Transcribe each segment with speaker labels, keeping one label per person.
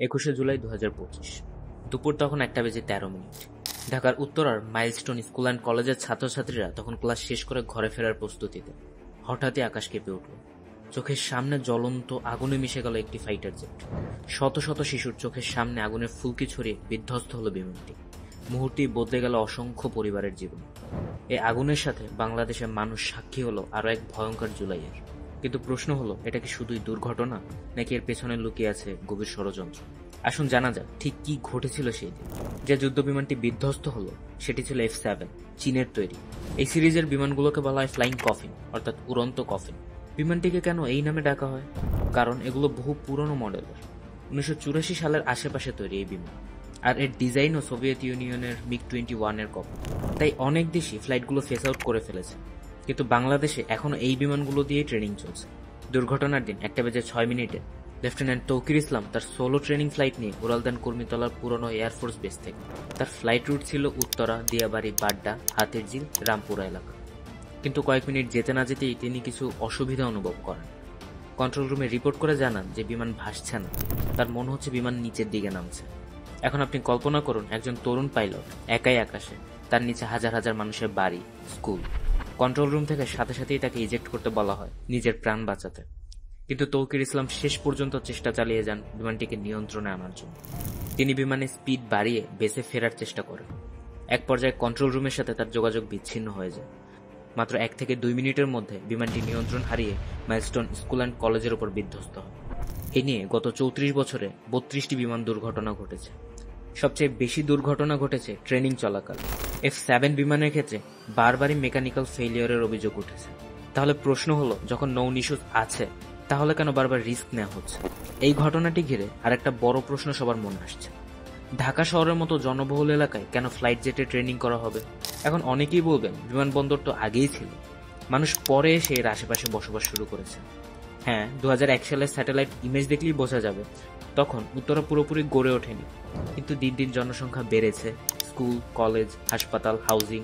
Speaker 1: 21শে জুলাই 2025। দুপুর তখন 1টা বেজে 13 মিনিট। ঢাকার উত্তরার মাইলস্টোন স্কুল অ্যান্ড কলেজের ছাত্রছাত্রীরা তখন ক্লাস শেষ করে ঘরে ফেরার প্রস্তুতিতে। হঠাৎই আকাশ কেঁপে উঠল। চোখের সামনে জ্বলন্ত আগুনে মিশে গেল একটি ফাইটার জেট। শত শত শিশুর চোখের সামনে আগুনের ফুলকি ছড়িয়ে বিধ্বস্ত হলো বিমানটি। মুহূর্তেই বদলে গেল অসংখ্য পরিবারের জীবন। এই আগুনের সাথে বাংলাদেশের মানুষ সাক্ষী হলো আরও এক ভয়ঙ্কর জুলাইয়ের। কিন্তু প্রশ্ন হলো, এটা কি শুধুই দুর্ঘটনা, নাকি এর পেছনে লুকিয়ে আছে গভীর ষড়যন্ত্র? আসুন জানা যাক ঠিক কি ঘটেছিল সেই দিন। যে যুদ্ধ বিমানটি বিধ্বস্ত হলো সেটি ছিল F-7, চীনের তৈরি। এই সিরিজের বিমানগুলোকে বলা হয় ফ্লাইং কফিন, অর্থাৎ উড়ন্ত কফিন। বিমানটিকে কেন এই নামে ডাকা হয়? কারণ এগুলো বহু পুরনো মডেলের, 1984 সালের আশেপাশে তৈরি এই বিমান। আর এর ডিজাইনও সোভিয়েত ইউনিয়নের MiG-21 এর কপি। তাই অনেক দেশই ফ্লাইটগুলো ফেস আউট করে ফেলেছে। কিন্তু বাংলাদেশে এখনো এই বিমানগুলো দিয়েই ট্রেনিং চলছে। দুর্ঘটনার দিন 1টা বেজে 6 মিনিটে লেফটেন্যান্ট তৌকির ইসলাম তার সোলো ট্রেনিং ফ্লাইট নিয়ে উড়ালদান কর্মীতলার পুরনো এয়ারফোর্স বেস থেকে। তার ফ্লাইট রুট ছিল উত্তরা, দিয়াবাড়ি, বাড্ডা, হাতিরঝিল, রামপুরা এলাকা। কিন্তু কয়েক মিনিট যেতে না যেতেই তিনি কিছু অসুবিধা অনুভব করেন। কন্ট্রোল রুমে রিপোর্ট করে জানান যে বিমান ভাসছে না, তার মনে হচ্ছে বিমান নিচের দিকে নামছে। এখন আপনি কল্পনা করুন, একজন তরুণ পাইলট একাই আকাশে, তার নিচে হাজার হাজার মানুষের বাড়ি, স্কুল। কন্ট্রোল রুম থেকে সাথে সাথেই তাকে ইজেক্ট করতে বলা হয় নিজের প্রাণ বাঁচাতে। কিন্তু তৌকির ইসলাম শেষ পর্যন্ত চেষ্টা চালিয়ে যান বিমানটিকে নিয়ন্ত্রণে আনার জন্য। তিনি বিমানের স্পিড বাড়িয়ে বেসে ফেরার চেষ্টা করেন। এক পর্যায়ে কন্ট্রোল রুমের সাথে তার যোগাযোগ বিচ্ছিন্ন হয়ে যায়। মাত্র 1 থেকে 2 মিনিটের মধ্যে বিমানটি নিয়ন্ত্রণ হারিয়ে মাইলস্টোন স্কুল অ্যান্ড কলেজের উপর বিধ্বস্ত হয়। এ নিয়ে গত 34 বছরে 32টি বিমান দুর্ঘটনা ঘটেছে। সবচেয়ে বেশি দুর্ঘটনা ঘটেছে ট্রেনিং চলাকাল। F-7 বিমানের ক্ষেত্রে বারবারই মেকানিক্যাল ফেলিওরের অভিযোগ উঠেছে। তাহলে প্রশ্ন হলো, যখন নৌ নিশুত আছে তাহলে কেন বারবার রিস্ক নেওয়া হচ্ছে? এই ঘটনাটি ঘিরে আরেকটা বড় প্রশ্ন সবার মনে আসছে। ঢাকা শহরের মতো জনবহুল এলাকায় কেন ফ্লাইট জেটে ট্রেনিং করা হবে? এখন অনেকেই বলবেন, বিমানবন্দর তো আগেই ছিল, মানুষ পরে এসে এর আশেপাশে বসবাস শুরু করেছে। হ্যাঁ, 2001 সালের স্যাটেলাইট ইমেজ দেখলেই বোঝা যাবে তখন উত্তরা পুরোপুরি গড়ে ওঠেনি। কিন্তু দিন দিন জনসংখ্যা বেড়েছে, স্কুল, কলেজ, হাসপাতাল, হাউজিং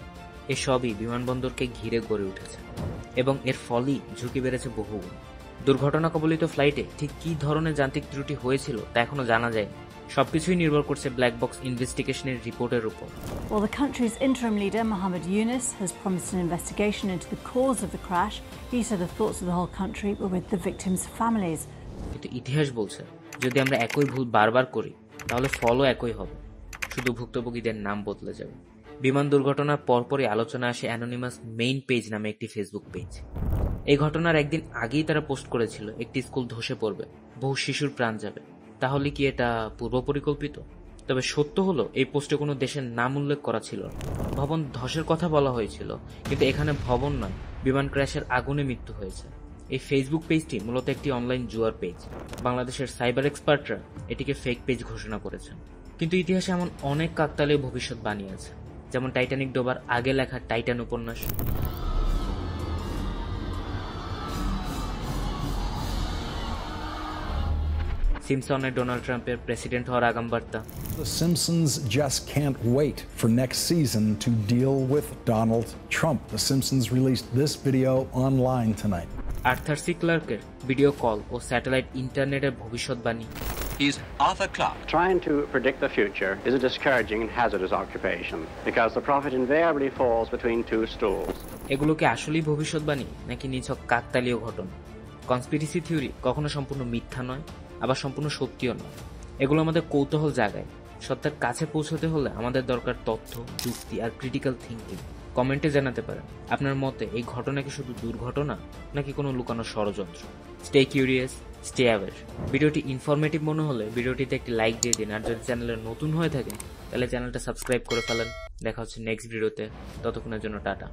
Speaker 1: এসবই বিমানবন্দরকে ঘিরে গড়ে উঠেছে এবং এর ফলেই ঝুঁকি বেড়েছে বহুগুণ। দুর্ঘটনা কবলিত ফ্লাইটে ঠিক কী ধরনের যান্ত্রিক ত্রুটি হয়েছিল তা এখনো জানা যায়নি। সবকিছুই নির্ভর করছে ব্ল্যাক বক্স ইনভেস্টিগেশনের রিপোর্টের উপর।
Speaker 2: Well, the country's interim leader, Mohammed Yunus, has promised an investigation into the cause of the crash. He said the thoughts of the whole country were with the victims' families.
Speaker 1: কিন্তু ইতিহাস বলছে, যদি আমরা একই ভুল বারবার করি তাহলে ফলও একই হবে, শুধু ভুক্তভোগীদের নাম বদলে যাবে। বিমান দুর্ঘটনার পরপরই আলোচনা আসে অ্যানোনিমাস মেইন পেজ নামে একটি ফেসবুক পেজ। এই ঘটনার একদিন আগেই তারা পোস্ট করেছিল একটি স্কুল ধসে পড়বে, বহু শিশুর প্রাণ যাবে। তাহলে কি এটা পূর্ব পরিকল্পিত? তবে সত্য হলো, এই পোস্টে কোনো দেশের নাম উল্লেখ করা ছিল না। ভবন ধসের কথা বলা হয়েছিল, কিন্তু এখানে ভবন নয়, বিমান ক্র্যাশের আগুনে মৃত্যু হয়েছে। এই ফেসবুক পেজটি মূলত একটি অনলাইন জুয়ার পেজ। বাংলাদেশের সাইবার এক্সপার্টরা এটিকে ফেক পেজ ঘোষণা করেছেন। কিন্তু ইতিহাসে এমন অনেক কাকতালীয় ভবিষ্যৎবাণী আছে, যেমন টাইটানিক ডোবার আগে লেখা টাইটান উপন্যাস। সিমসনের ডোনাল্ড ট্রাম্পের প্রেসিডেন্ট হওয়ার আগাম বার্তা।
Speaker 3: The Simpsons just can't wait for next season to deal with Donald Trump. The Simpsons released this video online tonight.
Speaker 1: Arthur C ক্লার্কের ভিডিও কল ও স্যাটেলাইট ইন্টারনেটের ভবিষ্যৎবাণী।
Speaker 4: He's Arthur Clarke.
Speaker 5: Trying to predict the future is a discouraging and hazardous occupation because the prophet invariably falls between two stools.
Speaker 1: এগুলো কি আসলেই ভবিষ্যৎবাণী নাকি নিছক কাকতালীয় ঘটনা? কনস্পিরেসি থিওরি কখনো সম্পূর্ণ মিথ্যা নয়, আবার সম্পূর্ণ সত্যিও নয়। এগুলো আমাদের কৌতূহল জাগায়। সত্যের কাছে পৌঁছতে হলে আমাদের দরকার তথ্য, যুক্তি আর ক্রিটিক্যাল থিঙ্কিং। কমেন্টে জানাতে পারেন আপনার মতে এই ঘটনা কি শুধু দুর্ঘটনা নাকি কোনো লুকানো ষড়যন্ত্র। Stay curious, stay aware. ভিডিওটি ইনফরমেটিভ মনে হলে ভিডিওটিতে একটি লাইক দিয়ে দিন, আর যদি চ্যানেলে নতুন হয়ে থাকেন তাহলে চ্যানেলটা সাবস্ক্রাইব করে ফেলেন। দেখা হচ্ছে নেক্সট ভিডিওতে, ততক্ষণের জন্য টাটা।